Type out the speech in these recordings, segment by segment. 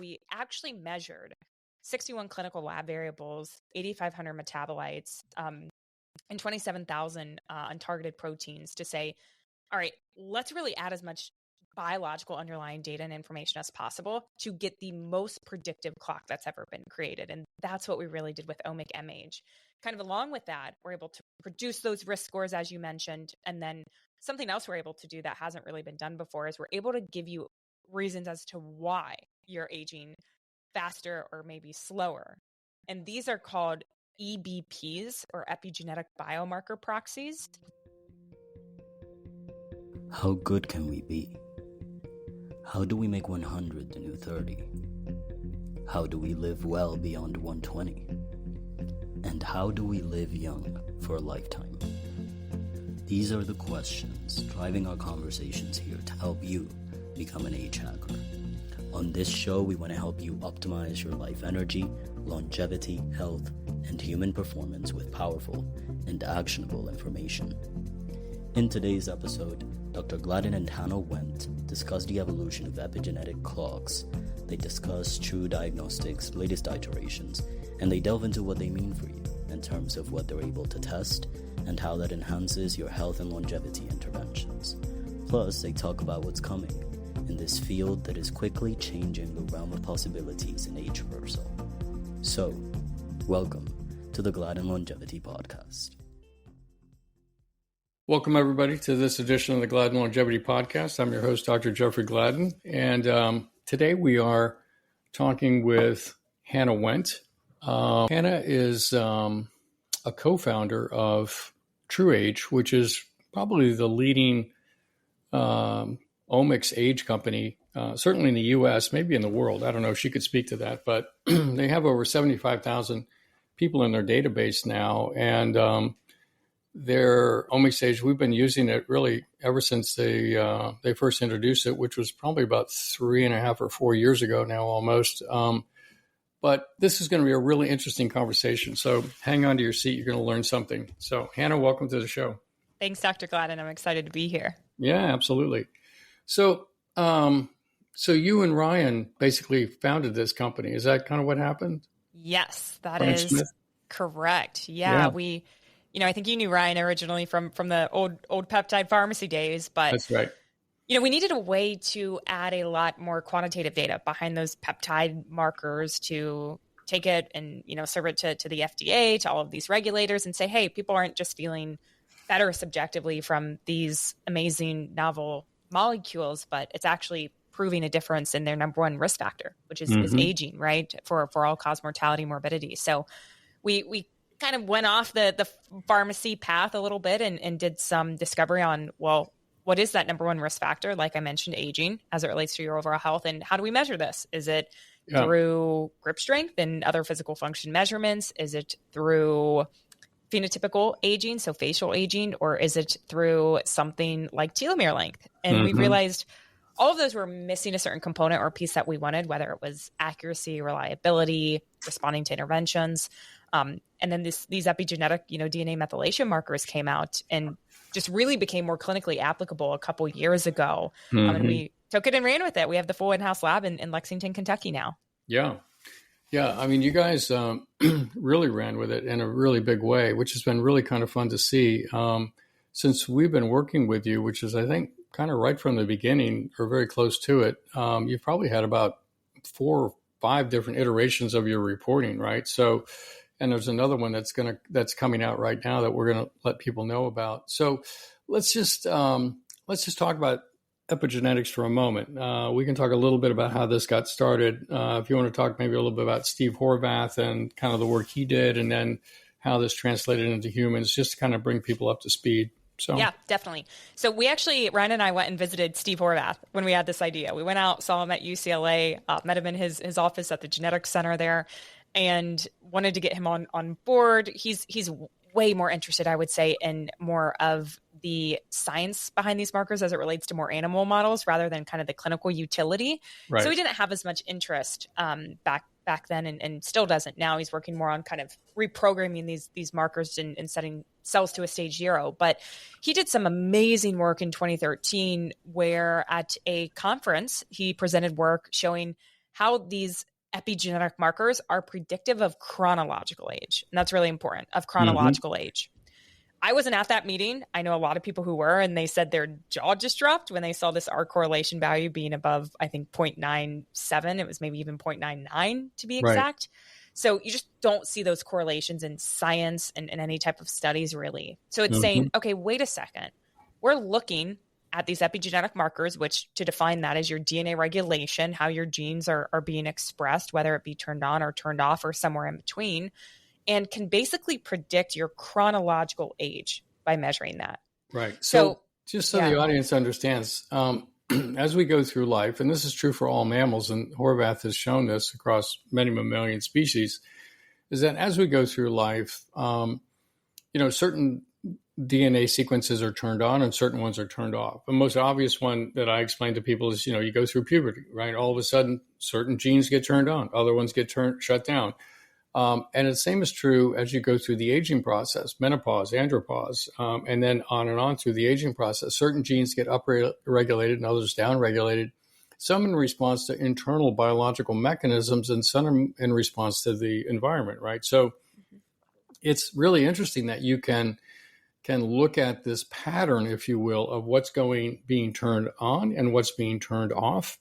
we actually measured 61 clinical lab variables, 8,500 metabolites, and 27,000 untargeted proteins to say, all right, let's really add as much biological underlying data and information as possible to get the most predictive clock that's ever been created. And that's what we really did with Omic MH. Kind of along with that, we're able to produce those risk scores, as you mentioned. And then something else we're able to do that hasn't really been done before is we're able to give you reasons as to why you're aging faster or maybe slower. And these are called EBPs, or epigenetic biomarker proxies. How good can we be? How do we make 100 the new 30? How do we live well beyond 120? And how do we live young for a lifetime? These are the questions driving our conversations here to help you become an age hacker. On this show, we want to help you optimize your life energy, longevity, health, and human performance with powerful and actionable information. In today's episode, Dr. Gladden and Hannah Wendt discuss the evolution of epigenetic clocks. They discuss true diagnostics, latest iterations, and they delve into what they mean for you in terms of what they're able to test and how that enhances your health and longevity interventions. Plus, they talk about what's coming in this field that is quickly changing the realm of possibilities in age reversal. So, welcome to the Gladden Longevity Podcast. Welcome, everybody, to this edition of the Gladden Longevity Podcast. I'm your host, Dr. Jeffrey Gladden, and today we are talking with Hannah Wendt. Hannah is a co-founder of TrueAge, which is probably the leading omics age company, certainly in the U.S., maybe in the world. I don't know if she could speak to that, but they have over 75,000 people in their database now, and their omics age, we've been using it really ever since they first introduced it, which was probably about 3.5 or 4 years ago now, almost. But this is going to be a really interesting conversation. So hang on to your seat. You're going to learn something. So Hannah, welcome to the show. Thanks, Dr. Gladden. I'm excited to be here. Yeah, absolutely. So, you and Ryan basically founded this company. Is that kind of what happened? Yes, that Ryan is Smith? Correct. Yeah, we, I think you knew Ryan originally from the old peptide pharmacy days, but That's right. we needed a way to add a lot more quantitative data behind those peptide markers to take it and, serve it to the FDA, to all of these regulators and say, hey, people aren't just feeling better subjectively from these amazing novel molecules, but it's actually proving a difference in their number one risk factor, which is aging, right? For all-cause mortality, morbidity. So we kind of went off the pharmacy path a little bit and did some discovery on, well, what is that number one risk factor? Like I mentioned, aging as it relates to your overall health. And how do we measure this? Is it through grip strength and other physical function measurements? Is it through phenotypical aging, so facial aging, or is it through something like telomere length? And we realized all of those were missing a certain component or piece that we wanted, whether it was accuracy, reliability, responding to interventions. And then these epigenetic, DNA methylation markers came out and just really became more clinically applicable a couple years ago. And we took it and ran with it. We have the full in-house lab in Lexington, Kentucky now. Yeah. Yeah. I mean, you guys really ran with it in a really big way, which has been really kind of fun to see. Since we've been working with you, which is, I think, kind of right from the beginning or very close to it, you've probably had about 4 or 5 different iterations of your reporting, right? So, and there's another one that's coming out right now that we're going to let people know about. So let's just talk about epigenetics for a moment. We can talk a little bit about how this got started. If you want to talk maybe a little bit about Steve Horvath and kind of the work he did, and then how this translated into humans, just to kind of bring people up to speed. So yeah, definitely. So Ryan and I went and visited Steve Horvath when we had this idea. We went out, saw him at UCLA, met him in his office at the genetics center there, and wanted to get him on board. He's way more interested, I would say, in more of the science behind these markers as it relates to more animal models rather than kind of the clinical utility. Right. So he didn't have as much interest back then and still doesn't now. He's working more on kind of reprogramming these markers and setting cells to a stage 0. But he did some amazing work in 2013 where at a conference, he presented work showing how these epigenetic markers are predictive of chronological age. And that's really important, of chronological age. I wasn't at that meeting. I know a lot of people who were, and they said their jaw just dropped when they saw this R correlation value being above, I think, 0.97. It was maybe even 0.99 to be exact. So you just don't see those correlations in science and in any type of studies, really. So it's saying, okay, wait a second. We're looking at these epigenetic markers, which to define that is your DNA regulation, how your genes are being expressed, whether it be turned on or turned off or somewhere in between, and can basically predict your chronological age by measuring that. Right. So just so the audience understands, as we go through life, and this is true for all mammals, and Horvath has shown this across many mammalian species, is that as we go through life, certain DNA sequences are turned on and certain ones are turned off. The most obvious one that I explain to people is, you go through puberty, right? All of a sudden, certain genes get turned on, other ones get shut down. And the same is true as you go through the aging process, menopause, andropause, and then on through the aging process. Certain genes get upregulated and others downregulated, some in response to internal biological mechanisms and some in response to the environment, right? So it's really interesting that you can look at this pattern, if you will, of what's being turned on and what's being turned off.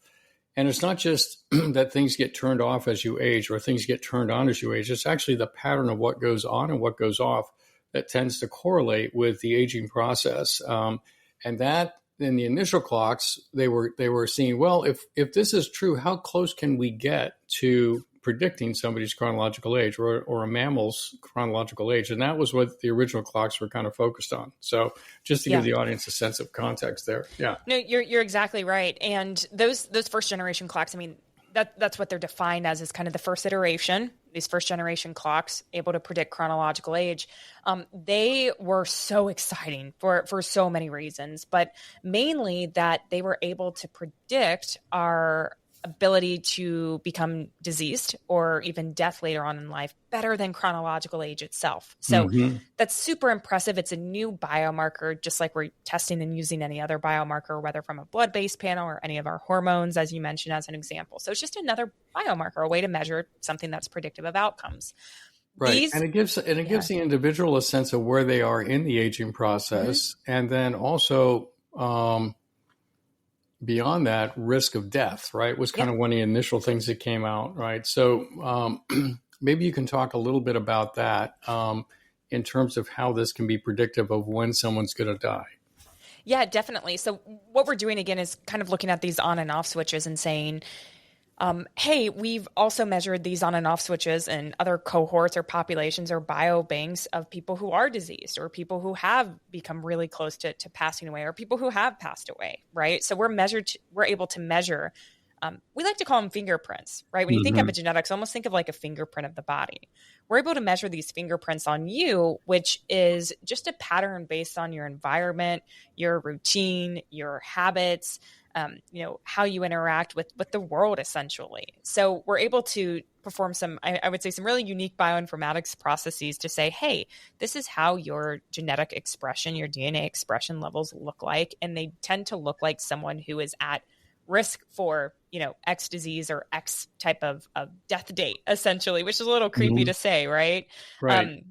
And it's not just that things get turned off as you age or things get turned on as you age. It's actually the pattern of what goes on and what goes off that tends to correlate with the aging process. And that in the initial clocks, they were seeing, well, if this is true, how close can we get to predicting somebody's chronological age or a mammal's chronological age? And that was what the original clocks were kind of focused on. So just to give the audience a sense of context there. Yeah. No, you're exactly right. And those first generation clocks, I mean, that's what they're defined as, is kind of the first iteration. These first generation clocks able to predict chronological age. They were so exciting for so many reasons, but mainly that they were able to predict our ability to become diseased or even death later on in life better than chronological age itself. So that's super impressive. It's a new biomarker, just like we're testing and using any other biomarker, whether from a blood-based panel or any of our hormones, as you mentioned, as an example. So it's just another biomarker, a way to measure something that's predictive of outcomes. Right. And it gives the individual a sense of where they are in the aging process. And then also, beyond that, risk of death, right, was kind of one of the initial things that came out, right? So maybe you can talk a little bit about that in terms of how this can be predictive of when someone's going to die. Yeah, definitely. So what we're doing, again, is kind of looking at these on and off switches and saying, hey, we've also measured these on and off switches in other cohorts or populations or biobanks of people who are diseased or people who have become really close to passing away or people who have passed away, right? So we're able to measure, we like to call them fingerprints, right? When you think epigenetics, almost think of like a fingerprint of the body. We're able to measure these fingerprints on you, which is just a pattern based on your environment, your routine, your habits, how you interact with the world, essentially. So we're able to perform some, I would say, some really unique bioinformatics processes to say, hey, this is how your genetic expression, your DNA expression levels look like. And they tend to look like someone who is at risk for, X disease or X type of death date, essentially, which is a little creepy to say, right? Right.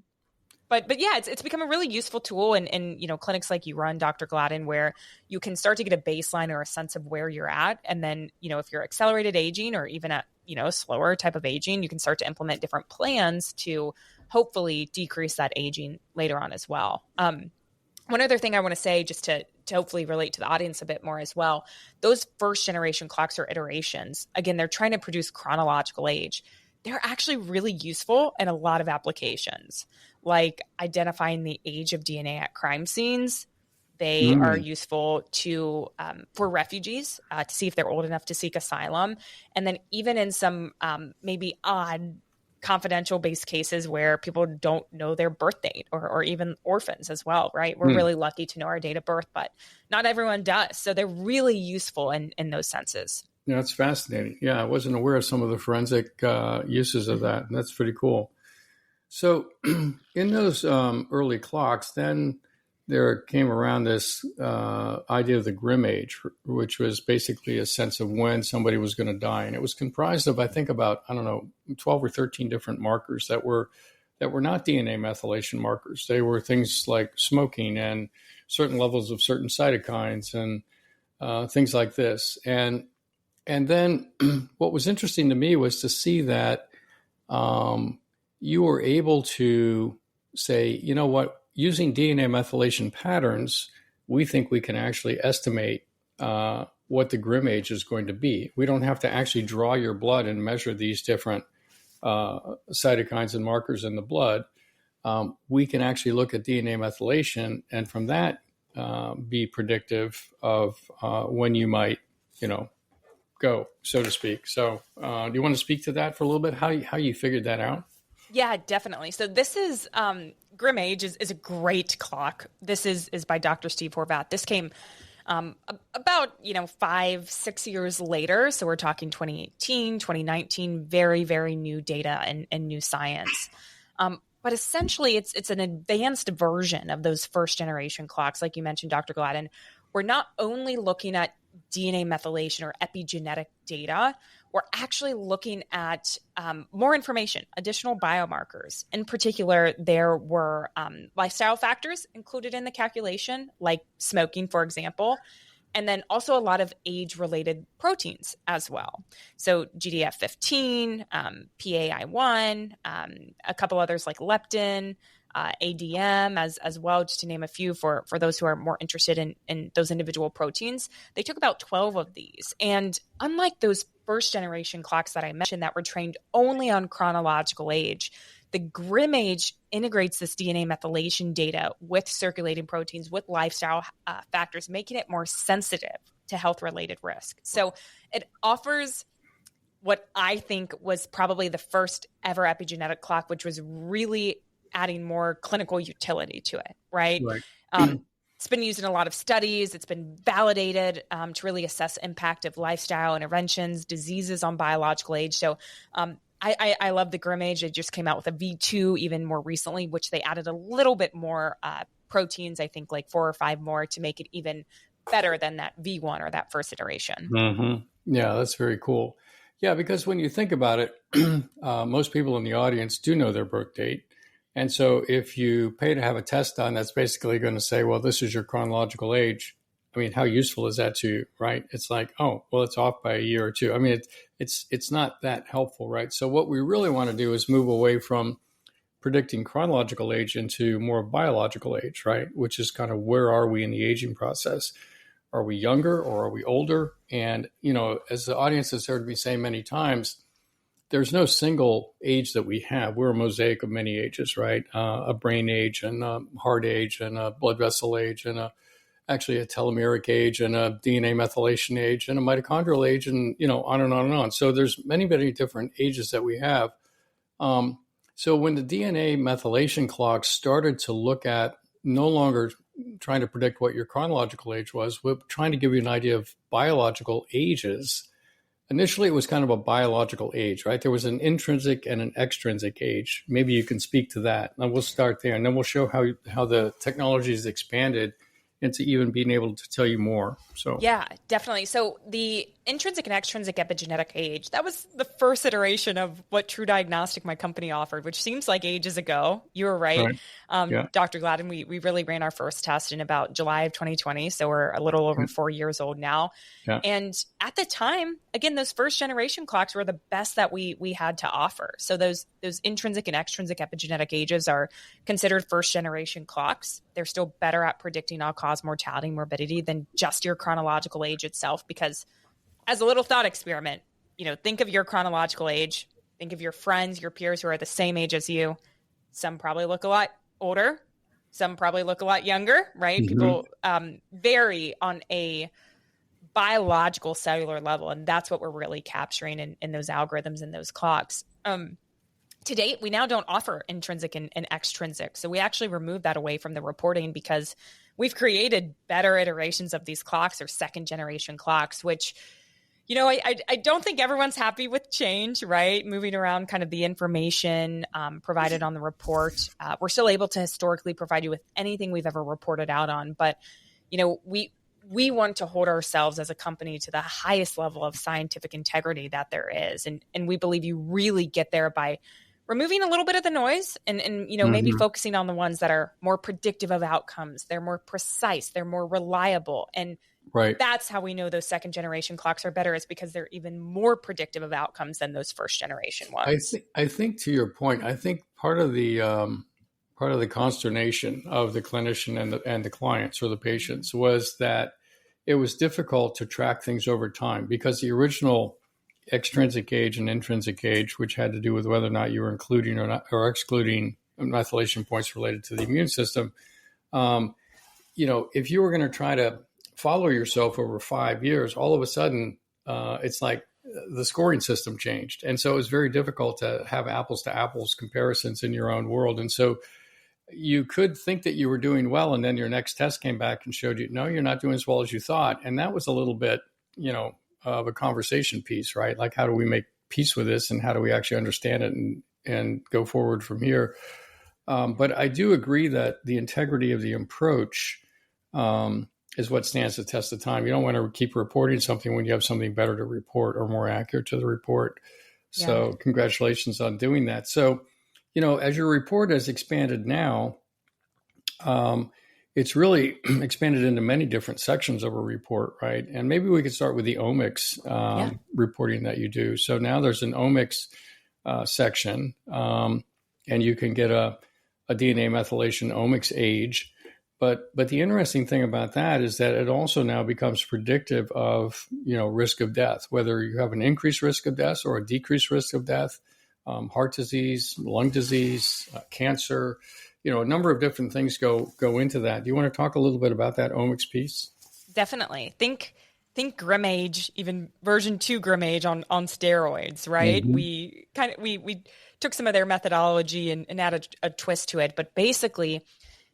But yeah, it's become a really useful tool in clinics like you run, Dr. Gladden, where you can start to get a baseline or a sense of where you're at. And then, if you're accelerated aging or even at, a slower type of aging, you can start to implement different plans to hopefully decrease that aging later on as well. One other thing I want to say, just to hopefully relate to the audience a bit more as well, those first generation clocks or iterations, again, they're trying to produce chronological age. They're actually really useful in a lot of applications, like identifying the age of DNA at crime scenes. They are useful for refugees to see if they're old enough to seek asylum. And then even in some maybe odd confidential based cases where people don't know their birth date or even orphans as well, right? We're really lucky to know our date of birth, but not everyone does. So they're really useful in those senses. Yeah, that's fascinating. Yeah, I wasn't aware of some of the forensic uses of that. And that's pretty cool. So in those early clocks, then there came around this idea of the grim age, which was basically a sense of when somebody was going to die. And it was comprised of, I think, about, 12 or 13 different markers that were not DNA methylation markers. They were things like smoking and certain levels of certain cytokines and things like this. And then what was interesting to me was to see that you were able to say, you know what, using DNA methylation patterns, we think we can actually estimate what the grim age is going to be. We don't have to actually draw your blood and measure these different cytokines and markers in the blood. We can actually look at DNA methylation and from that be predictive of when you might, go, so to speak. So do you want to speak to that for a little bit? How you figured that out? Yeah, definitely. So this is Grim Age is a great clock. This is by Dr. Steve Horvath. This came about 5-6 years later. So we're talking 2018, 2019, very, very new data and new science. But essentially, it's an advanced version of those first generation clocks, like you mentioned, Dr. Gladden. We're not only looking at DNA methylation or epigenetic data, we're actually looking at more information, additional biomarkers. In particular, there were lifestyle factors included in the calculation, like smoking, for example, and then also a lot of age-related proteins as well. So GDF15, PAI1, a couple others like leptin, ADM as well, just to name a few for those who are more interested in those individual proteins. They took about 12 of these. And unlike those first generation clocks that I mentioned that were trained only on chronological age, the Grim Age integrates this DNA methylation data with circulating proteins, with lifestyle factors, making it more sensitive to health-related risk. So it offers what I think was probably the first ever epigenetic clock, which was really adding more clinical utility to it, right? It's been used in a lot of studies. It's been validated to really assess impact of lifestyle interventions, diseases on biological age. So I love the Grim Age. They just came out with a V2 even more recently, which they added a little bit more proteins, I think like 4 or 5 more to make it even better than that V1 or that first iteration. Mm-hmm. Yeah, that's very cool. Yeah, because when you think about it, most people in the audience do know their birth date. And so if you pay to have a test done, that's basically going to say, well, this is your chronological age. I mean, how useful is that to you, right? It's like, oh, well, it's off by a year or two. I mean, it's not that helpful, right? So what we really want to do is move away from predicting chronological age into more biological age, right? Which is kind of where are we in the aging process? Are we younger or are we older? And, as the audience has heard me say many times, there's no single age that we have. We're a mosaic of many ages, right? A brain age and a heart age and a blood vessel age and actually a telomeric age and a DNA methylation age and a mitochondrial age and, on and on and on. So there's many, many different ages that we have. So when the DNA methylation clocks started to look at no longer trying to predict what your chronological age was, we're trying to give you an idea of biological ages. Initially, it was kind of a biological age, right? There was an intrinsic and an extrinsic age. Maybe you can speak to that. And we'll start there, and then we'll show how the technology has expanded into even being able to tell you more. So yeah, definitely. So the intrinsic and extrinsic epigenetic age, that was the first iteration of what True Diagnostic, my company, offered, which seems like ages ago. You were right. Yeah. Dr. Gladden, we really ran our first test in about July of 2020. So we're a little over 4 years old now. Yeah. And at the time, again, those first generation clocks were the best that we had to offer. So those intrinsic and extrinsic epigenetic ages are considered first generation clocks. They're still better at predicting all-cause mortality and morbidity than just your chronological age itself, because as a little thought experiment, think of your chronological age, think of your friends, your peers who are the same age as you. Some probably look a lot older. Some probably look a lot younger, right? Mm-hmm. People vary on a biological cellular level. And that's what we're really capturing in those algorithms and those clocks. To date, we now don't offer intrinsic and extrinsic. So we actually removed that away from the reporting because we've created better iterations of these clocks or second generation clocks, which I don't think everyone's happy with change, right? Moving around kind of the information provided on the report. We're still able to historically provide you with anything we've ever reported out on. But, we want to hold ourselves as a company to the highest level of scientific integrity that there is. And we believe you really get there by removing a little bit of the noise and maybe focusing on the ones that are more predictive of outcomes. They're more precise. They're more reliable. And Right. that's how we know those second generation clocks are better, is because they're even more predictive of outcomes than those first generation ones. I think to your point, I think part of the consternation of the clinician and the clients or the patients was that it was difficult to track things over time, because the original extrinsic age and intrinsic age, which had to do with whether or not you were including or excluding methylation points related to the immune system. If you were going to try to follow yourself over 5 years, all of a sudden, it's like the scoring system changed. And so it was very difficult to have apples to apples comparisons in your own world. And so you could think that you were doing well, and then your next test came back and showed you, no, you're not doing as well as you thought. And that was a little bit, of a conversation piece, right? Like, how do we make peace with this, and how do we actually understand it and go forward from here? But I do agree that the integrity of the approach is what stands the test of time. You don't want to keep reporting something when you have something better to report or more accurate to the report. So congratulations on doing that. So, as your report has expanded now, it's really expanded into many different sections of a report, right? And maybe we could start with the omics reporting that you do. So now there's an omics section, and you can get a DNA methylation omics age. But the interesting thing about that is that it also now becomes predictive of, risk of death, whether you have an increased risk of death or a decreased risk of death, heart disease, lung disease, cancer. A number of different things go into that. Do you want to talk a little bit about that omics piece? Definitely. Think GrimAge, even version 2 GrimAge on steroids, right? Mm-hmm. We took some of their methodology and added a twist to it, but basically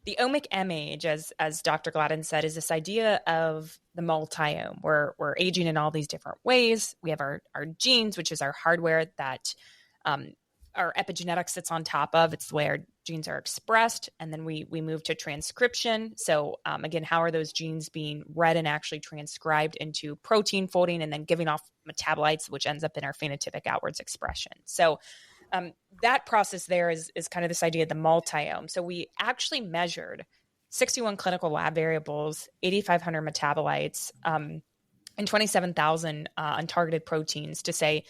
the omic M-age, as Dr. Gladden said, is this idea of the multiome. We're aging in all these different ways. We have our genes, which is our hardware that our epigenetics sits on top of. It's the way our genes are expressed. And then we move to transcription. So again, how are those genes being read and actually transcribed into protein folding and then giving off metabolites, which ends up in our phenotypic outwards expression. So that process there is kind of this idea of the multiome. So we actually measured 61 clinical lab variables, 8,500 metabolites, and 27,000 untargeted proteins to say,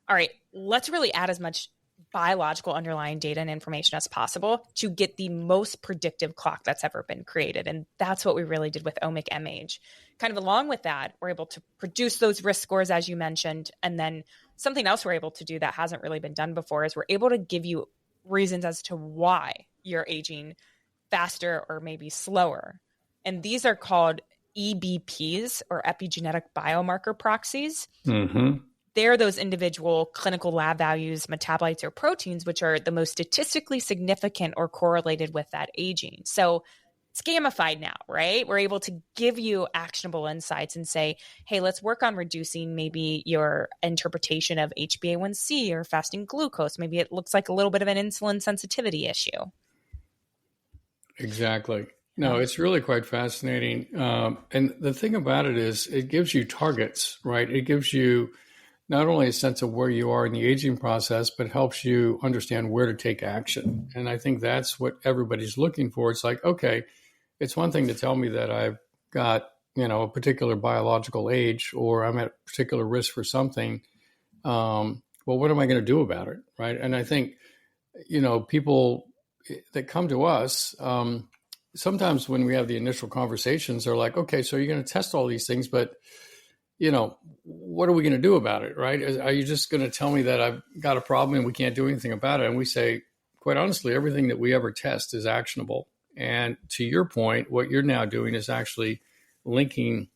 all right, let's really add as much biological underlying data and information as possible to get the most predictive clock that's ever been created. And that's what we really did with omic M-age. Kind of along with that, we're able to produce those risk scores, as you mentioned. And then something else we're able to do that hasn't really been done before is we're able to give you reasons as to why you're aging faster or maybe slower. And these are called EBPs, or epigenetic biomarker proxies. Mm-hmm. They're those individual clinical lab values, metabolites, or proteins, which are the most statistically significant or correlated with that aging. So it's gamified now, right? We're able to give you actionable insights and say, hey, let's work on reducing maybe your interpretation of HbA1c or fasting glucose. Maybe it looks like a little bit of an insulin sensitivity issue. Exactly. No, it's really quite fascinating. And the thing about it is it gives you targets, right? It gives you not only a sense of where you are in the aging process, but helps you understand where to take action. And I think that's what everybody's looking for. It's like, okay, it's one thing to tell me that I've got, a particular biological age, or I'm at particular risk for something. Well, what am I going to do about it? Right. And I think, people that come to us, sometimes when we have the initial conversations, they're like, okay, so you're going to test all these things, but what are we going to do about it, right? Are you just going to tell me that I've got a problem and we can't do anything about it? And we say, quite honestly, everything that we ever test is actionable. And to your point, what you're now doing is actually linking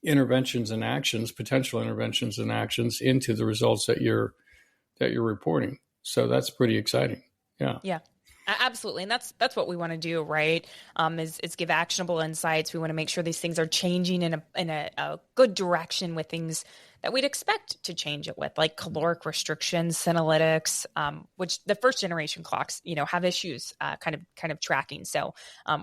interventions and actions, potential interventions and actions, into the results that you're reporting. So that's pretty exciting. Yeah. Yeah. Absolutely. And that's what we want to do, right? Is give actionable insights. We want to make sure these things are changing in a good direction with things that we'd expect to change it with, like caloric restrictions, senolytics, which the first generation clocks, have issues kind of tracking. So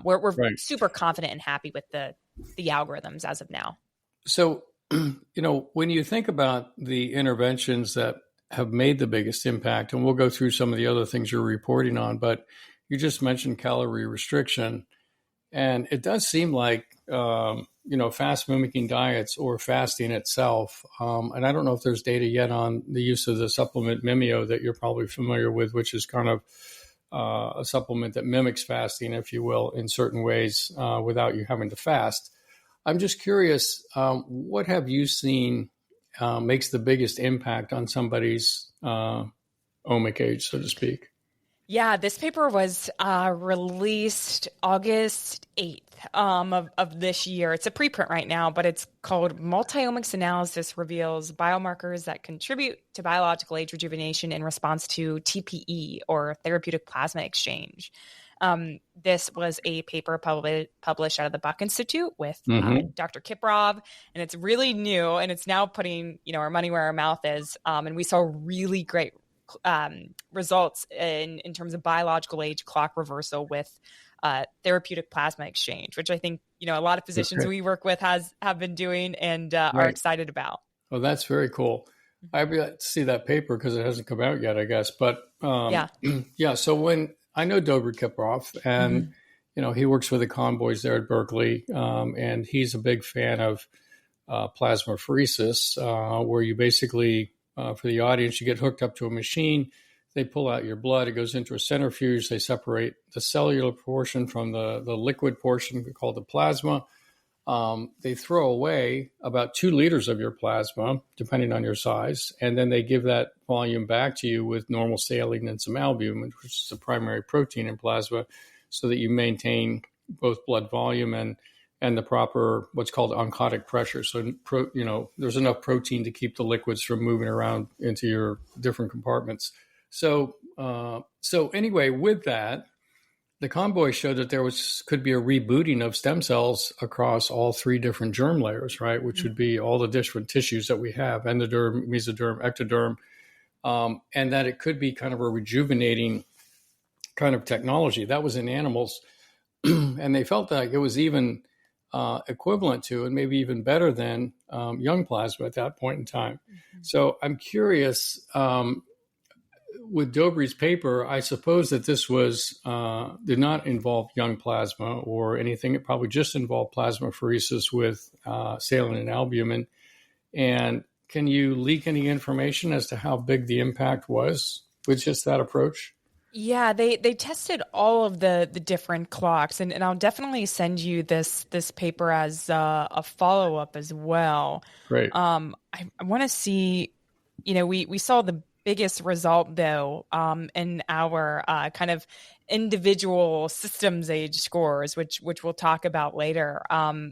we're Right. super confident and happy with the algorithms as of now. So, when you think about the interventions that have made the biggest impact, and we'll go through some of the other things you're reporting on, but you just mentioned calorie restriction. And it does seem like, fast mimicking diets or fasting itself. And I don't know if there's data yet on the use of the supplement Mimeo that you're probably familiar with, which is kind of a supplement that mimics fasting, if you will, in certain ways without you having to fast. I'm just curious, what have you seen makes the biggest impact on somebody's omic age, so to speak? Yeah, this paper was released August 8th of this year. It's a preprint right now, but it's called Multiomics Analysis Reveals Biomarkers that Contribute to Biological Age Rejuvenation in Response to TPE, or Therapeutic Plasma Exchange. This was a paper published out of the Buck Institute with Dr. Kiprov, and it's really new, and it's now putting our money where our mouth is. And we saw really great results in terms of biological age clock reversal with therapeutic plasma exchange, which I think a lot of physicians we work with have been doing and are excited about. Oh, that's very cool. I've got to see that paper because it hasn't come out yet, I guess. But yeah. So when I know Dr. Kiprov, and he works with the convoys there at Berkeley, and he's a big fan of plasmapheresis, where you basically for the audience, you get hooked up to a machine. They pull out your blood. It goes into a centrifuge. They separate the cellular portion from the liquid portion called the plasma. They throw away about 2 liters of your plasma, depending on your size. And then they give that volume back to you with normal saline and some albumin, which is the primary protein in plasma, so that you maintain both blood volume and the proper, what's called oncotic pressure. So, there's enough protein to keep the liquids from moving around into your different compartments. So anyway, with that, the convoy showed that there could be a rebooting of stem cells across all 3 different germ layers, right? Which would be all the different tissues that we have, endoderm, mesoderm, ectoderm, and that it could be kind of a rejuvenating kind of technology. That was in animals. And they felt like it was even equivalent to, and maybe even better than young plasma at that point in time. So I'm curious, with Dobry's paper, I suppose that this did not involve young plasma or anything. It probably just involved plasmapheresis with saline and albumin. And can you leak any information as to how big the impact was with just that approach? Yeah, they tested all of the different clocks, and I'll definitely send you this paper as a follow-up as well. Great. I want to see, we saw the biggest result though in our kind of individual systems age scores, which we'll talk about later,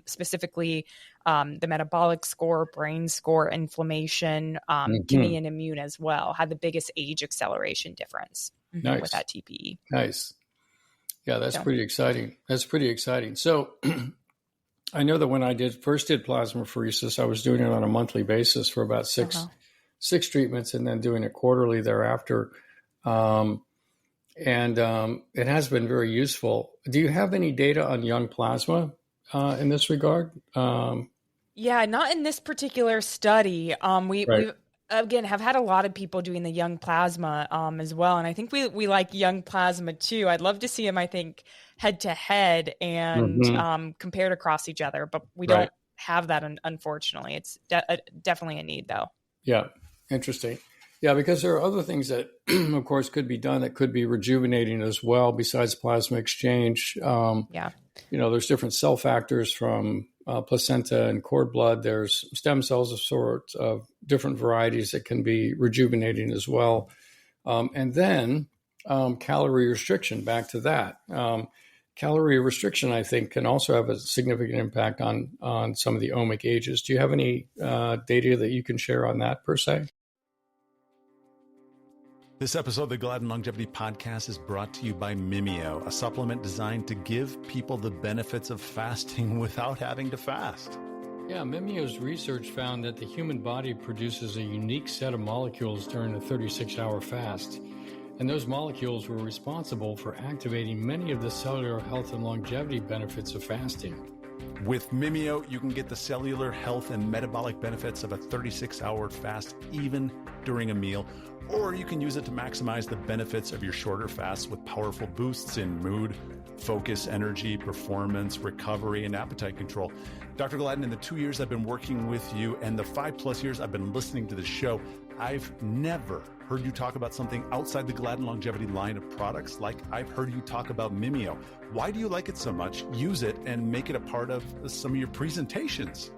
specifically the metabolic score, brain score, inflammation, kidney and immune as well, had the biggest age acceleration difference with that TPE. Nice. Yeah, that's pretty exciting. So I know that when I first did plasmapheresis, I was doing it on a monthly basis for about six treatments and then doing it quarterly thereafter. And it has been very useful. Do you have any data on young plasma in this regard? Yeah, not in this particular study. We again have had a lot of people doing the young plasma as well. And I think we like young plasma too. I'd love to see them, I think, head to head and compared across each other, but we don't have that, unfortunately. It's definitely a need though. Yeah. Interesting. Yeah, because there are other things that, of course, could be done that could be rejuvenating as well besides plasma exchange. There's different cell factors from placenta and cord blood. There's stem cells of sorts of different varieties that can be rejuvenating as well. And then calorie restriction, back to that. Calorie restriction, I think, can also have a significant impact on some of the omic ages. Do you have any data that you can share on that per se? This episode of the Glad and Longevity Podcast is brought to you by Mimeo, a supplement designed to give people the benefits of fasting without having to fast. Yeah, Mimio's research found that the human body produces a unique set of molecules during a 36-hour fast. And those molecules were responsible for activating many of the cellular health and longevity benefits of fasting. With Mimio, you can get the cellular health and metabolic benefits of a 36-hour fast even during a meal, or you can use it to maximize the benefits of your shorter fasts with powerful boosts in mood, focus, energy, performance, recovery, and appetite control. Dr. Gladden, in the 2 years I've been working with you and the 5+ years I've been listening to this show, I've never heard you talk about something outside the Gladden Longevity line of products like I've heard you talk about Mimio. Why do you like it so much? Use it and make it a part of some of your presentations.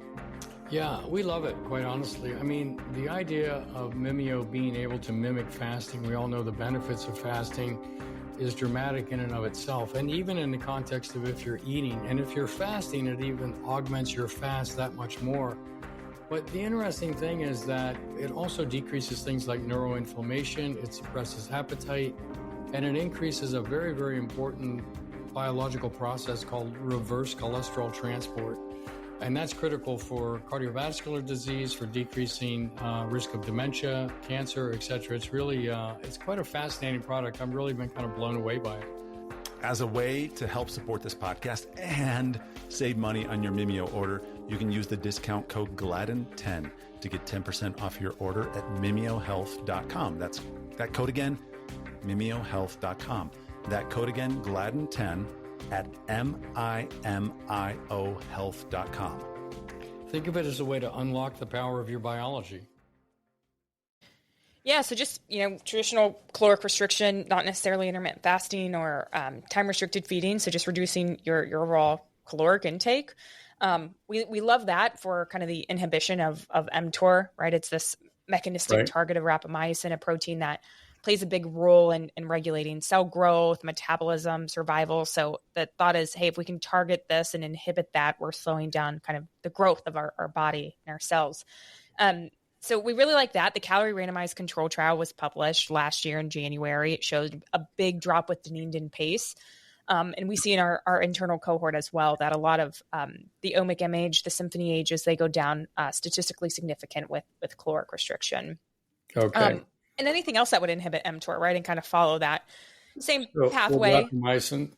Yeah, we love it, quite honestly. I mean, the idea of Mimio being able to mimic fasting, we all know the benefits of fasting, is dramatic in and of itself. And even in the context of if you're eating, and if you're fasting, it even augments your fast that much more. But the interesting thing is that it also decreases things like neuroinflammation, it suppresses appetite, and it increases a very, very important biological process called reverse cholesterol transport. And that's critical for cardiovascular disease, for decreasing risk of dementia, cancer, etc. It's really, it's quite a fascinating product. I've really been kind of blown away by it. As a way to help support this podcast and save money on your Mimio order, you can use the discount code GLADDEN10 to get 10% off your order at mimiohealth.com. That's that code again, mimiohealth.com. That code again, GLADDEN10 at mimiohealth.com. Think of it as a way to unlock the power of your biology. Yeah, so just, traditional caloric restriction, not necessarily intermittent fasting or time-restricted feeding, so just reducing your overall caloric intake. We love that for kind of the inhibition of mTOR, right? It's this mechanistic target of rapamycin, a protein that plays a big role in regulating cell growth, metabolism, survival. So the thought is, hey, if we can target this and inhibit that, we're slowing down kind of the growth of our body and our cells. So we really like that. The calorie randomized control trial was published last year in January. It showed a big drop with Dunedin pace. And we see in our internal cohort as well that a lot of the omic M age, the symphony ages, they go down statistically significant with caloric restriction. Okay. And anything else that would inhibit mTOR, right? And kind of follow that same pathway. Rapamycin.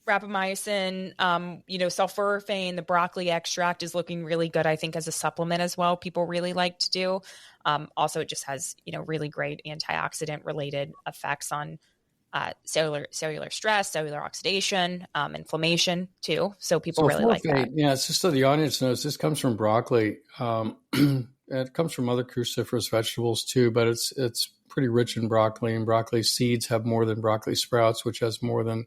Rapamycin, sulforaphane, the broccoli extract is looking really good, I think, as a supplement as well. People really like to do. Also, it just has, really great antioxidant related effects on cellular stress, cellular oxidation, inflammation too. So people really like that. Yeah, it's just so the audience knows, this comes from broccoli. It comes from other cruciferous vegetables too, but it's pretty rich in broccoli, and broccoli seeds have more than broccoli sprouts, which has more than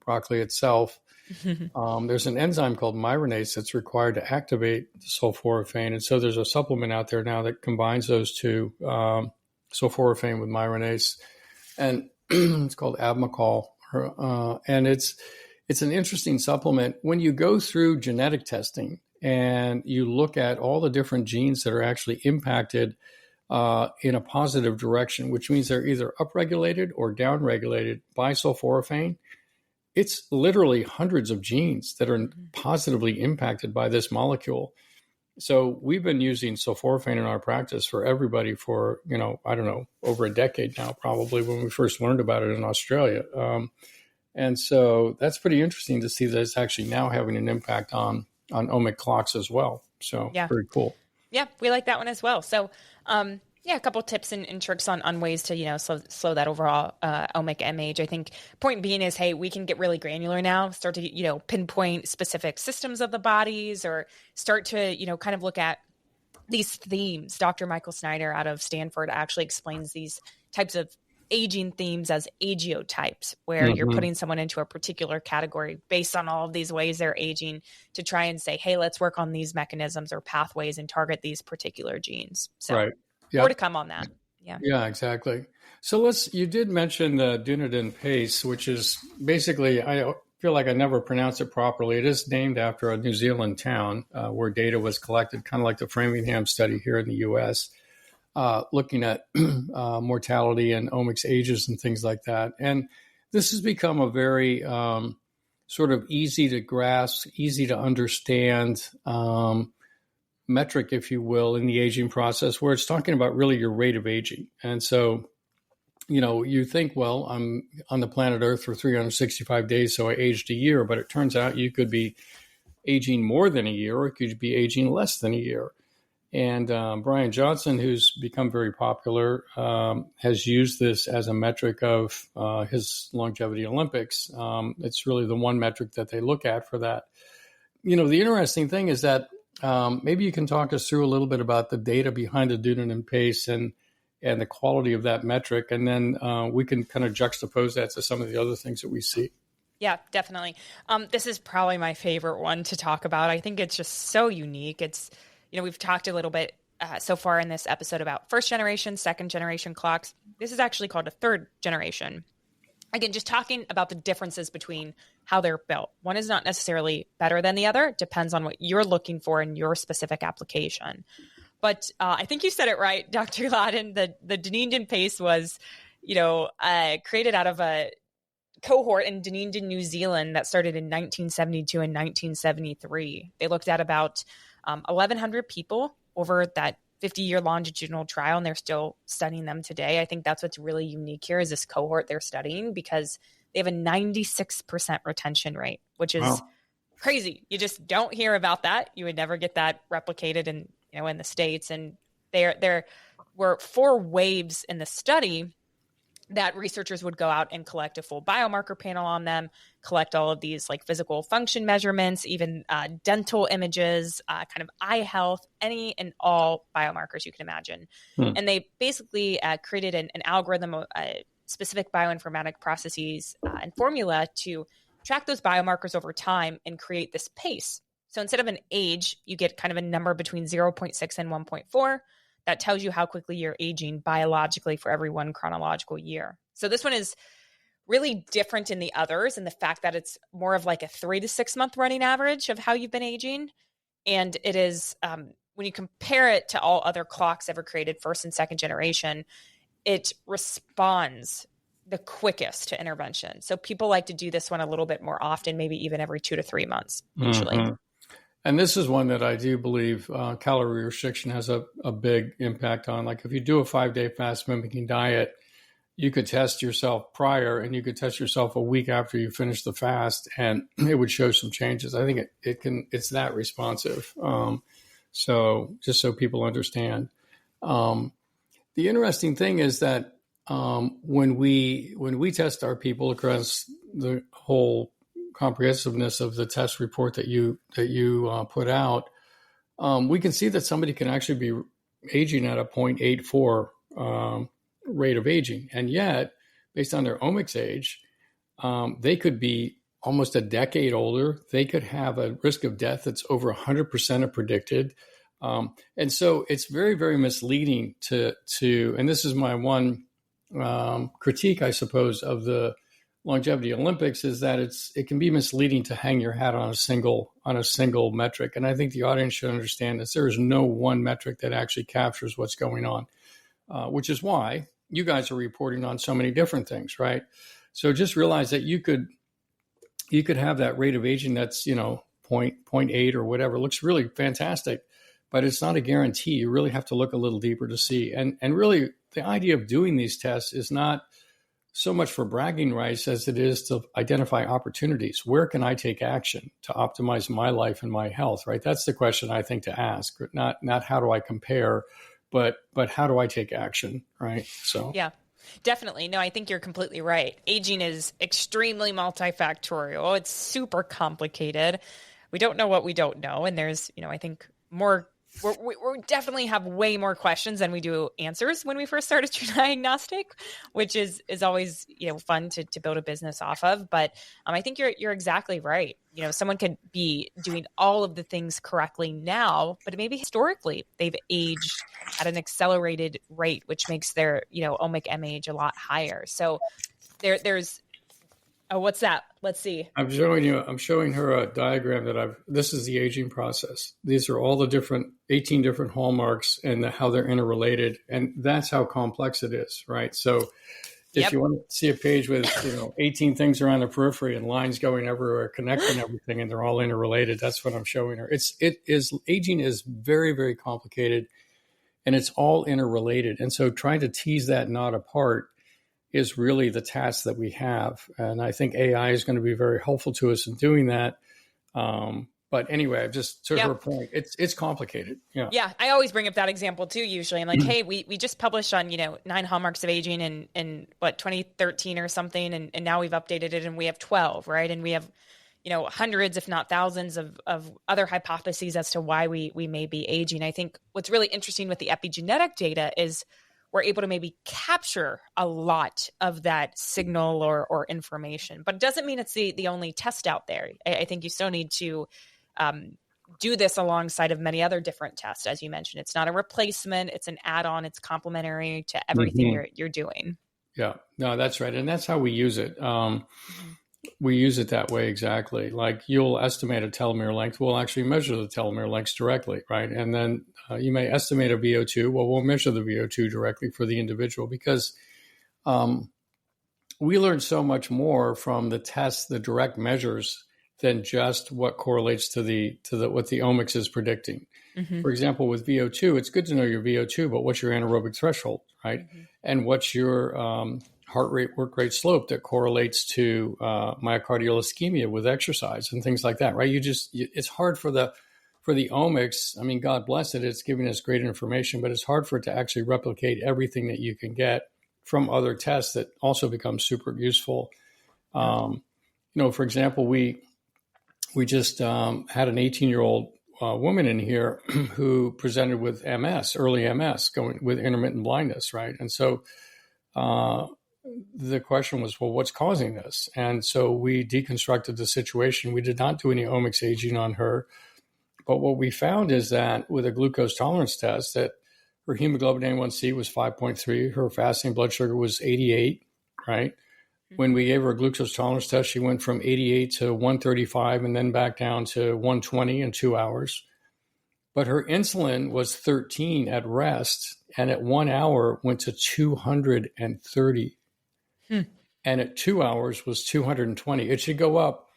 broccoli itself. There's an enzyme called myronase that's required to activate the sulforaphane. And so there's a supplement out there now that combines those two, sulforaphane with myronase. And it's called Abmacol. And it's an interesting supplement. When you go through genetic testing and you look at all the different genes that are actually impacted in a positive direction, which means they're either upregulated or downregulated by sulforaphane, it's literally hundreds of genes that are positively impacted by this molecule. So we've been using sulforaphane in our practice for everybody for, over a decade now, probably, when we first learned about it in Australia. And so that's pretty interesting to see that it's actually now having an impact on omic clocks as well. So very cool. Yeah, we like that one as well. So, a couple tips and tricks on ways to, slow that overall omic MH. I think point being is, hey, we can get really granular now, start to, pinpoint specific systems of the bodies, or start to, kind of look at these themes. Dr. Michael Snyder out of Stanford actually explains these types of aging themes as agiotypes, where you're putting someone into a particular category based on all of these ways they're aging to try and say, hey, let's work on these mechanisms or pathways and target these particular genes. So more to come on that. Yeah, exactly. So you did mention the Dunedin pace, which is basically, I feel like I never pronounced it properly. It is named after a New Zealand town where data was collected, kind of like the Framingham study here in the U.S., looking at mortality and omics ages and things like that. And this has become a very sort of easy to grasp, easy to understand metric, if you will, in the aging process, where it's talking about really your rate of aging. And so, you think, well, I'm on the planet Earth for 365 days, so I aged a year, but it turns out you could be aging more than a year, or it could be aging less than a year. And Brian Johnson, who's become very popular, has used this as a metric of his Longevity Olympics. It's really the one metric that they look at for that. The interesting thing is that maybe you can talk us through a little bit about the data behind the Dunedin pace and the quality of that metric. And then we can kind of juxtapose that to some of the other things that we see. Yeah, definitely. This is probably my favorite one to talk about. I think it's just so unique. It's, we've talked a little bit so far in this episode about first generation, second generation clocks. This is actually called a third generation. Again, just talking about the differences between how they're built. One is not necessarily better than the other. It depends on what you're looking for in your specific application. But I think you said it right, Dr. Gladden. The Dunedin pace was, created out of a cohort in Dunedin, New Zealand that started in 1972 and 1973. They looked at about 1,100 people over that 50-year longitudinal trial, and they're still studying them today. I think that's what's really unique here is this cohort they're studying, because they have a 96% retention rate, which is crazy. You just don't hear about that. You would never get that replicated in the States. And there were 4 waves in the study that researchers would go out and collect a full biomarker panel on them, collect all of these like physical function measurements, even dental images, kind of eye health, any and all biomarkers you can imagine. And they basically created an algorithm, specific bioinformatic processes and formula to track those biomarkers over time and create this pace. So instead of an age, you get kind of a number between 0.6 and 1.4. That tells you how quickly you're aging biologically for every one chronological year. So this one is really different in the others, and the fact that it's more of like a 3 to 6 month running average of how you've been aging. And it is, when you compare it to all other clocks ever created, first and second generation, it responds the quickest to intervention. So people like to do this one a little bit more often, maybe even every 2 to 3 months, usually. Mm-hmm. And this is one that I do believe calorie restriction has a big impact on. Like if you do a 5-day fast mimicking diet, you could test yourself prior and you could test yourself a week after you finish the fast, and it would show some changes. I think it's that responsive. So just so people understand. The interesting thing is that when we test our people across the whole comprehensiveness of the test report that you put out, we can see that somebody can actually be aging at a 0.84 rate of aging. And yet, based on their omics age, they could be almost a decade older. They could have a risk of death that's over 100% of predicted. And so it's very, very misleading to and this is my one critique, I suppose, of the Longevity Olympics, is that it can be misleading to hang your hat on a single metric. And I think the audience should understand that there is no one metric that actually captures what's going on, which is why you guys are reporting on so many different things, right? So just realize that you could have that rate of aging that's 0.8 or whatever, looks really fantastic, but it's not a guarantee. You really have to look a little deeper to see. And really, the idea of doing these tests is not so much for bragging rights as it is to identify opportunities. Where can I take action to optimize my life and my health, right? That's the question I think to ask, not how do I compare, but how do I take action, right? So yeah, definitely. No, I think you're completely right. Aging is extremely multifactorial. It's super complicated. We don't know what we don't know. And there's, I think we definitely have way more questions than we do answers when we first started True Diagnostic, which is always, fun to build a business off of. But I think you're exactly right. Someone could be doing all of the things correctly now, but maybe historically they've aged at an accelerated rate, which makes their, omic M age a lot higher. So there's, oh, what's that? Let's see. I'm showing her a diagram this is the aging process. These are all the 18 different hallmarks and how they're interrelated. And that's how complex it is, right? So if you want to see a page with 18 things around the periphery and lines going everywhere, connecting everything, and they're all interrelated, that's what I'm showing her. Aging is very, very complicated, and it's all interrelated. And so trying to tease that knot apart is really the task that we have. And I think AI is going to be very helpful to us in doing that. But anyway, just to her point, it's complicated. Yeah. Yeah. I always bring up that example too, usually. I'm like, hey, we just published on, 9 hallmarks of aging in 2013 or something. And now we've updated it and we have 12, right? And we have, hundreds, if not thousands of other hypotheses as to why we may be aging. I think what's really interesting with the epigenetic data is we're able to maybe capture a lot of that signal or information, but it doesn't mean it's the only test out there. I think you still need to do this alongside of many other different tests. As you mentioned, it's not a replacement, it's an add-on, it's complementary to everything you're doing. Yeah, no, that's right. And that's how we use it. We use it that way. Exactly. Like you'll estimate a telomere length. We'll actually measure the telomere lengths directly. Right. And then you may estimate a VO2. Well, we'll measure the VO2 directly for the individual because we learn so much more from the tests, the direct measures, than just what correlates to what the omics is predicting. For example, with VO2, it's good to know your VO2, but what's your anaerobic threshold, right? And what's your heart rate, work rate slope that correlates to myocardial ischemia with exercise and things like that, right? It's hard for the omics. I mean, God bless it. It's giving us great information, but it's hard for it to actually replicate everything that you can get from other tests that also become super useful. For example, we just had an 18-year-old woman in here who presented with MS, early MS, going with intermittent blindness, right? And so the question was, well, what's causing this? And so we deconstructed the situation. We did not do any omics aging on her. But what we found is that with a glucose tolerance test, that her hemoglobin A1C was 5.3, her fasting blood sugar was 88, right? When we gave her a glucose tolerance test, she went from 88 to 135 and then back down to 120 in 2 hours. But her insulin was 13 at rest, and at 1 hour went to 230. And at 2 hours was 220. It should go up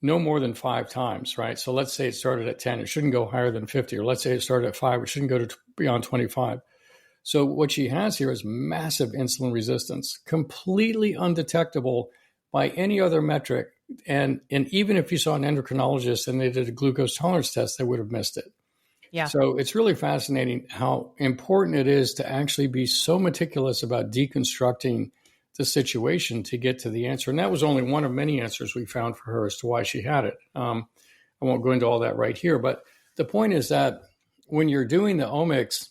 no more than 5 times, right? So let's say it started at 10. It shouldn't go higher than 50. Or let's say it started at 5. It shouldn't go to beyond 25. So what she has here is massive insulin resistance, completely undetectable by any other metric. And even if you saw an endocrinologist and they did a glucose tolerance test, they would have missed it. Yeah. So it's really fascinating how important it is to actually be so meticulous about deconstructing the situation to get to the answer. And that was only one of many answers we found for her as to why she had it. I won't go into all that right here, but the point is that when you're doing the omics,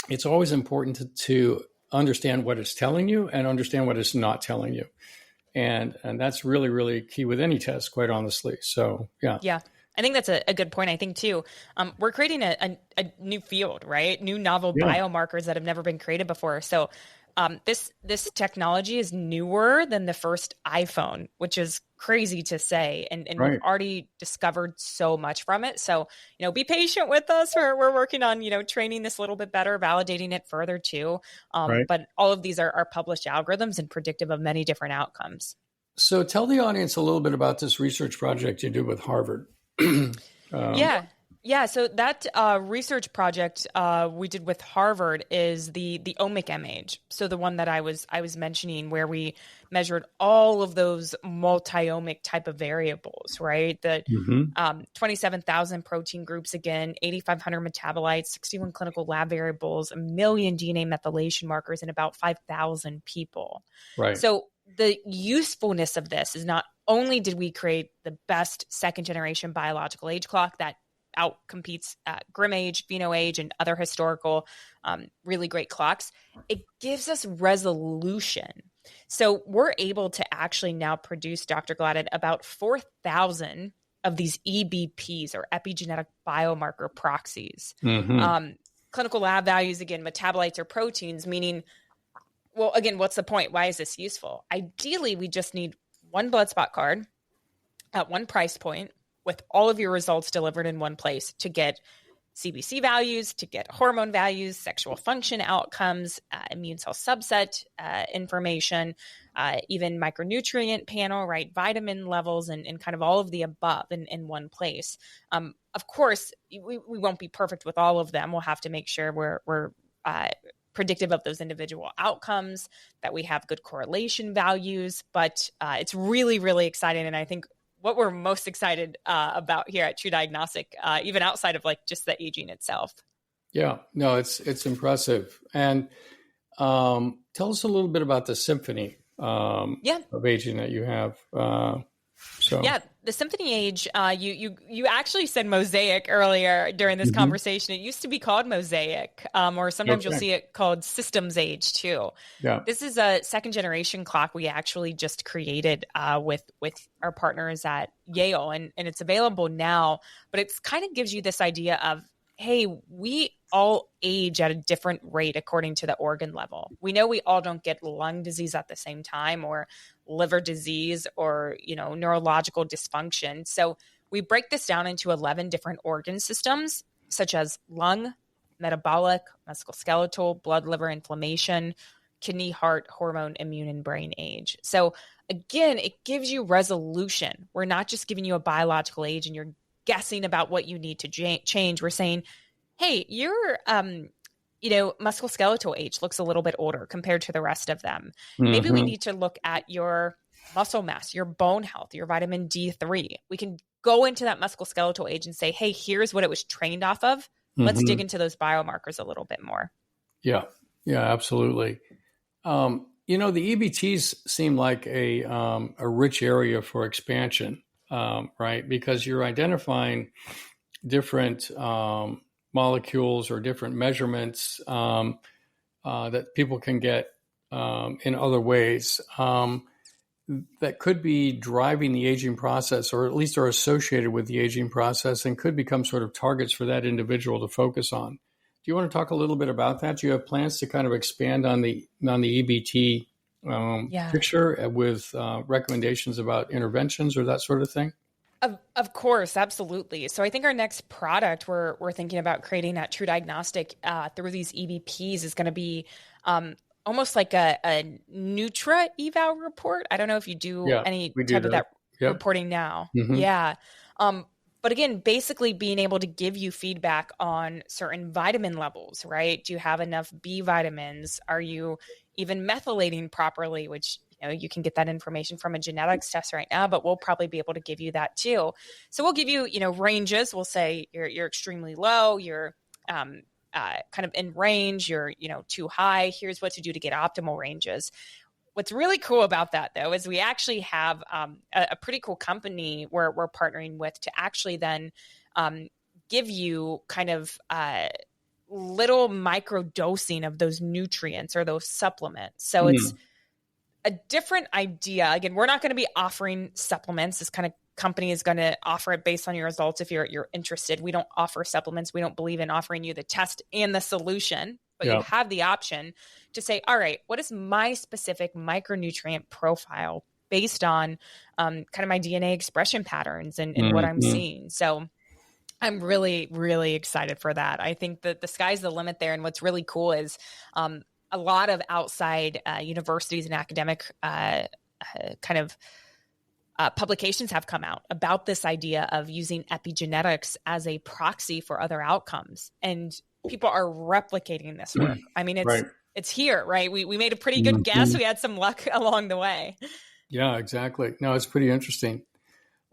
it's always important to understand what it's telling you and understand what it's not telling you. And that's really, really key with any test, quite honestly. So, yeah. Yeah. I think that's a good point. I think, too, we're creating a new field, right? New novel biomarkers that have never been created before. So this technology is newer than the first iPhone, which is crazy to say. And we've already discovered so much from it. So, be patient with us. We're working on, training this a little bit better, validating it further too. But all of these are published algorithms and predictive of many different outcomes. So tell the audience a little bit about this research project you did with Harvard. Yeah. So that research project we did with Harvard is the omic MH. So the one that I was mentioning, where we measured all of those multi-omic type of variables, right? The 27,000 protein groups, again, 8,500 metabolites, 61 clinical lab variables, 1 million DNA methylation markers, and about 5,000 people. Right. So the usefulness of this is not only did we create the best second generation biological age clock that outcompetes Grim age, Pheno age, and other historical really great clocks, it gives us resolution. So we're able to actually now produce, Dr. Gladden, about 4,000 of these EBPs, or epigenetic biomarker proxies. Clinical lab values, again, metabolites or proteins, meaning, well, again, what's the point? Why is this useful? Ideally, we just need one blood spot card at one price point with all of your results delivered in one place to get CBC values to get hormone values, sexual function outcomes, immune cell subset information, even micronutrient panel, right? Vitamin levels and kind of all of the above in one place. Of course, we won't be perfect with all of them. We'll have to make sure we're predictive of those individual outcomes, that we have good correlation values, but it's really, really exciting. And I think what we're most excited about here at True Diagnostic, even outside of like just the aging itself. Yeah, no, it's impressive. And tell us a little bit about the symphony of aging that you have. Yeah, the Symphony Age, you actually said Mosaic earlier during this conversation. It used to be called Mosaic, or sometimes you'll see it called Systems Age too. Yeah. This is a second generation clock we actually just created with our partners at Yale, and it's available now, but it's kind of gives you this idea of, hey, we all age at a different rate according to the organ level. We know we all don't get lung disease at the same time, or liver disease, or, neurological dysfunction. So we break this down into 11 different organ systems, such as lung, metabolic, musculoskeletal, blood, liver, inflammation, kidney, heart, hormone, immune, and brain age. So again, it gives you resolution. We're not just giving you a biological age and you're guessing about what you need to change. We're saying, hey, your musculoskeletal age looks a little bit older compared to the rest of them. Maybe we need to look at your muscle mass, your bone health, your vitamin D3. We can go into that musculoskeletal age and say, hey, here's what it was trained off of. Let's dig into those biomarkers a little bit more. Yeah, absolutely. The EBTs seem like a rich area for expansion, right? Because you're identifying different molecules or different measurements that people can get in other ways that could be driving the aging process, or at least are associated with the aging process, and could become sort of targets for that individual to focus on. Do you want to talk a little bit about that? Do you have plans to kind of expand on the EBT picture with recommendations about interventions or that sort of thing? Of course, absolutely. So I think our next product we're thinking about creating at True Diagnostic through these EBPs is going to be almost like a Nutra eval report. I don't know if you do any type of that reporting now. Yeah. But again, basically being able to give you feedback on certain vitamin levels, right? Do you have enough B vitamins? Are you even methylating properly, which you can get that information from a genetics test right now, but we'll probably be able to give you that too. So we'll give you, ranges. We'll say you're extremely low, you're kind of in range, you're, too high. Here's what to do to get optimal ranges. What's really cool about that, though, is we actually have a pretty cool company we're partnering with to actually then give you kind of little micro dosing of those nutrients or those supplements. So it's a different idea. Again, we're not going to be offering supplements. This kind of company is going to offer it based on your results if you're interested. We don't offer supplements. We don't believe in offering you the test and the solution, but you have the option to say, all right, what is my specific micronutrient profile based on kind of my DNA expression patterns and what I'm seeing? So I'm really, really excited for that. I think that the sky's the limit there. And what's really cool is a lot of outside universities and academic publications have come out about this idea of using epigenetics as a proxy for other outcomes. And people are replicating this work. I mean, it's here, right? We made a pretty good guess. We had some luck along the way. Yeah, exactly. No, it's pretty interesting.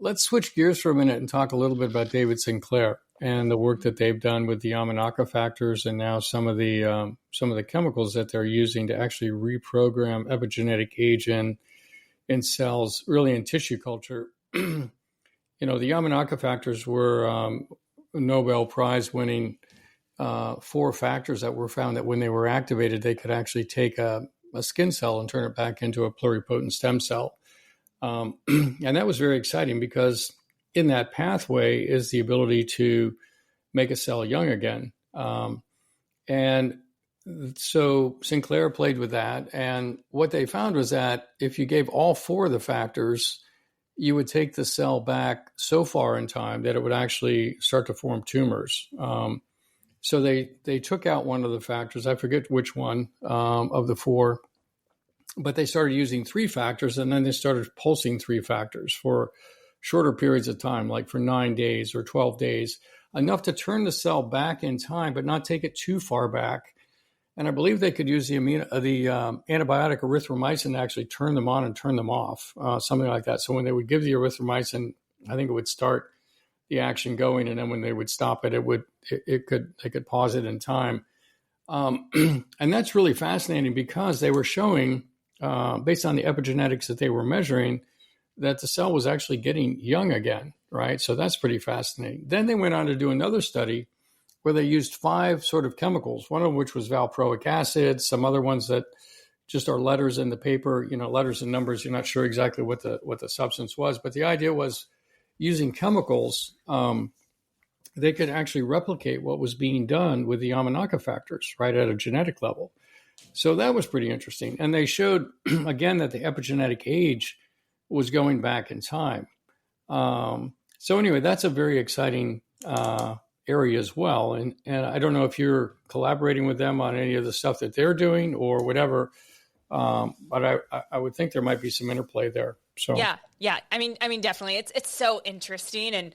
Let's switch gears for a minute and talk a little bit about David Sinclair and the work that they've done with the Yamanaka factors, and now some of the chemicals that they're using to actually reprogram epigenetic age in cells, really in tissue culture. The Yamanaka factors were Nobel Prize winning 4 factors that were found that when they were activated, they could actually take a skin cell and turn it back into a pluripotent stem cell. And that was very exciting because in that pathway is the ability to make a cell young again. And so Sinclair played with that. And what they found was that if you gave all 4 of the factors, you would take the cell back so far in time that it would actually start to form tumors. So they took out one of the factors. I forget which one of the four, but they started using 3 factors, and then they started pulsing 3 factors for shorter periods of time, like for 9 days or 12 days, enough to turn the cell back in time, but not take it too far back. And I believe they could use the antibiotic erythromycin to actually turn them on and turn them off, something like that. So when they would give the erythromycin, I think it would start the action going, and then when they would stop it, they could pause it in time. And that's really fascinating because they were showing, based on the epigenetics that they were measuring, that the cell was actually getting young again, right? So that's pretty fascinating. Then they went on to do another study where they used 5 sort of chemicals, one of which was valproic acid, some other ones that just are letters in the paper, letters and numbers. You're not sure exactly what the substance was, but the idea was using chemicals, they could actually replicate what was being done with the Yamanaka factors, right, at a genetic level. So that was pretty interesting. And they showed, again, that the epigenetic age was going back in time. So anyway, that's a very exciting area as well. And I don't know if you're collaborating with them on any of the stuff that they're doing or whatever, but I would think there might be some interplay there. So yeah. I mean, definitely, it's so interesting, and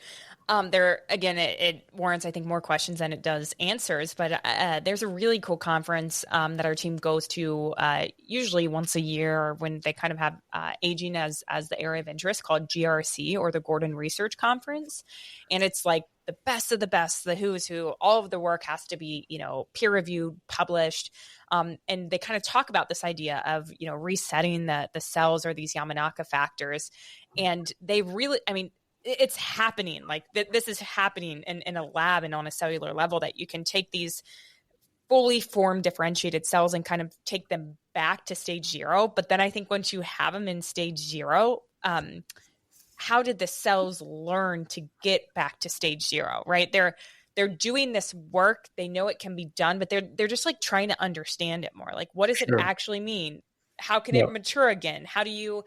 there again, it warrants, I think, more questions than it does answers. But there's a really cool conference that our team goes to usually once a year when they kind of have aging as the area of interest, called GRC, or the Gordon Research Conference, and it's like the best of the best, the who's who. All of the work has to be peer reviewed, published. And they kind of talk about this idea of, resetting the cells or these Yamanaka factors. And they really, it's happening. Like this is happening in a lab and on a cellular level, that you can take these fully formed differentiated cells and kind of take them back to stage 0. But then I think once you have them in stage 0, how did the cells learn to get back to stage 0, right? They're doing this work. They know it can be done, but they're just like trying to understand it more. Like, what does it actually mean? How can it mature again? How do you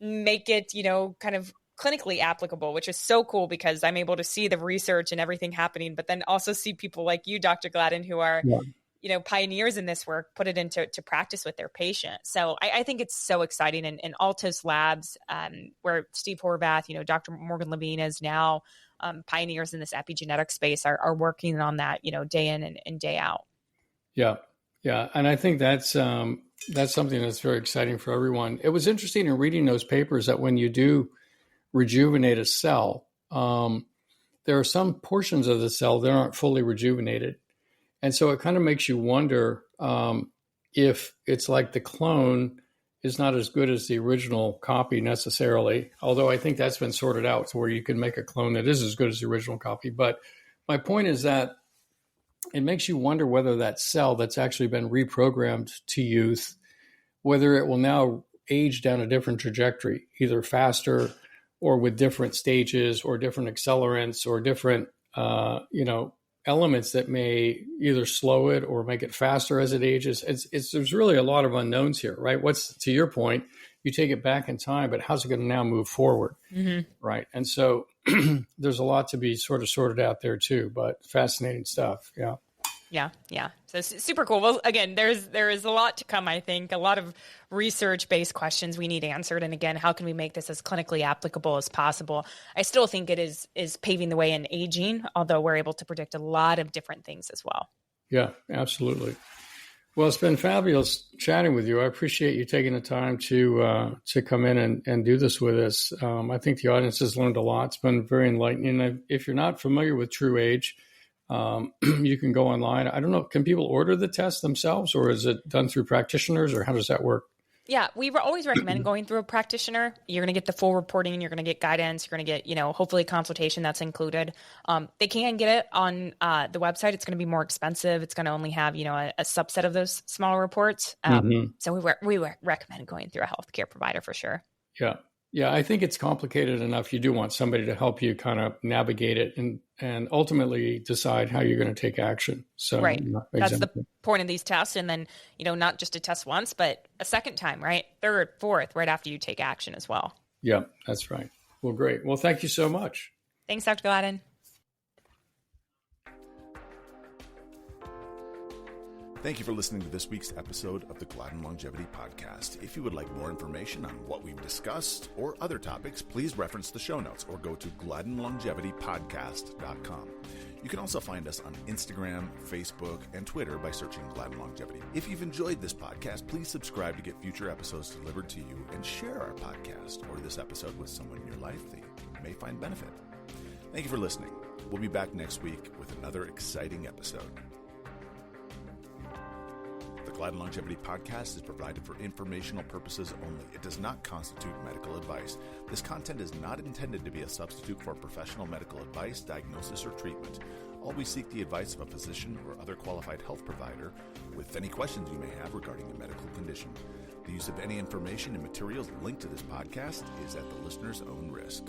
make it, kind of clinically applicable, which is so cool because I'm able to see the research and everything happening, but then also see people like you, Dr. Gladden, who are, pioneers in this work, put it into practice with their patients. So I think it's so exciting. And Altos Labs, where Steve Horvath, Dr. Morgan Levine is now, pioneers in this epigenetic space are working on that, day in and day out. Yeah. And I think that's something that's very exciting for everyone. It was interesting in reading those papers that when you do rejuvenate a cell, there are some portions of the cell that aren't fully rejuvenated. And so it kind of makes you wonder if it's like the clone is not as good as the original copy necessarily, although I think that's been sorted out to where you can make a clone that is as good as the original copy. But my point is that it makes you wonder whether that cell that's actually been reprogrammed to youth, whether it will now age down a different trajectory, either faster or with different stages or different accelerants or different, elements that may either slow it or make it faster as it ages. There's really a lot of unknowns here, right? What's, to your point, you take it back in time, but how's it going to now move forward, right? And so there's a lot to be sort of sorted out there too, but fascinating stuff. Yeah. So super cool. Well, again, there is a lot to come, I think, a lot of research-based questions we need answered. And again, how can we make this as clinically applicable as possible? I still think it is paving the way in aging, although we're able to predict a lot of different things as well. Yeah, absolutely. Well, it's been fabulous chatting with you. I appreciate you taking the time to come in and do this with us. I think the audience has learned a lot. It's been very enlightening. If you're not familiar with True Age, you can go online. I don't know, can people order the test themselves, or is it done through practitioners, or how does that work? Yeah, we always recommend going through a practitioner. You're going to get the full reporting. You're going to get guidance. You're going to get, hopefully consultation that's included. They can get it on the website. It's going to be more expensive. It's going to only have, a subset of those smaller reports. So we recommend going through a healthcare provider for sure. Yeah, I think it's complicated enough. You do want somebody to help you kind of navigate it and ultimately decide how you're going to take action. So right. That's the point of these tests. And then, not just a test once, but a second time, right? Third, fourth, right after you take action as well. Yeah, that's right. Well, great. Well, thank you so much. Thanks, Dr. Gladden. Thank you for listening to this week's episode of the Gladden Longevity Podcast. If you would like more information on what we've discussed or other topics, please reference the show notes or go to gladdenlongevitypodcast.com. You can also find us on Instagram, Facebook, and Twitter by searching Gladden Longevity. If you've enjoyed this podcast, please subscribe to get future episodes delivered to you and share our podcast or this episode with someone in your life that you may find benefit. Thank you for listening. We'll be back next week with another exciting episode. The Gladden Longevity Podcast is provided for informational purposes only. It does not constitute medical advice. This content is not intended to be a substitute for professional medical advice, diagnosis, or treatment. Always seek the advice of a physician or other qualified health provider with any questions you may have regarding a medical condition. The use of any information and materials linked to this podcast is at the listener's own risk.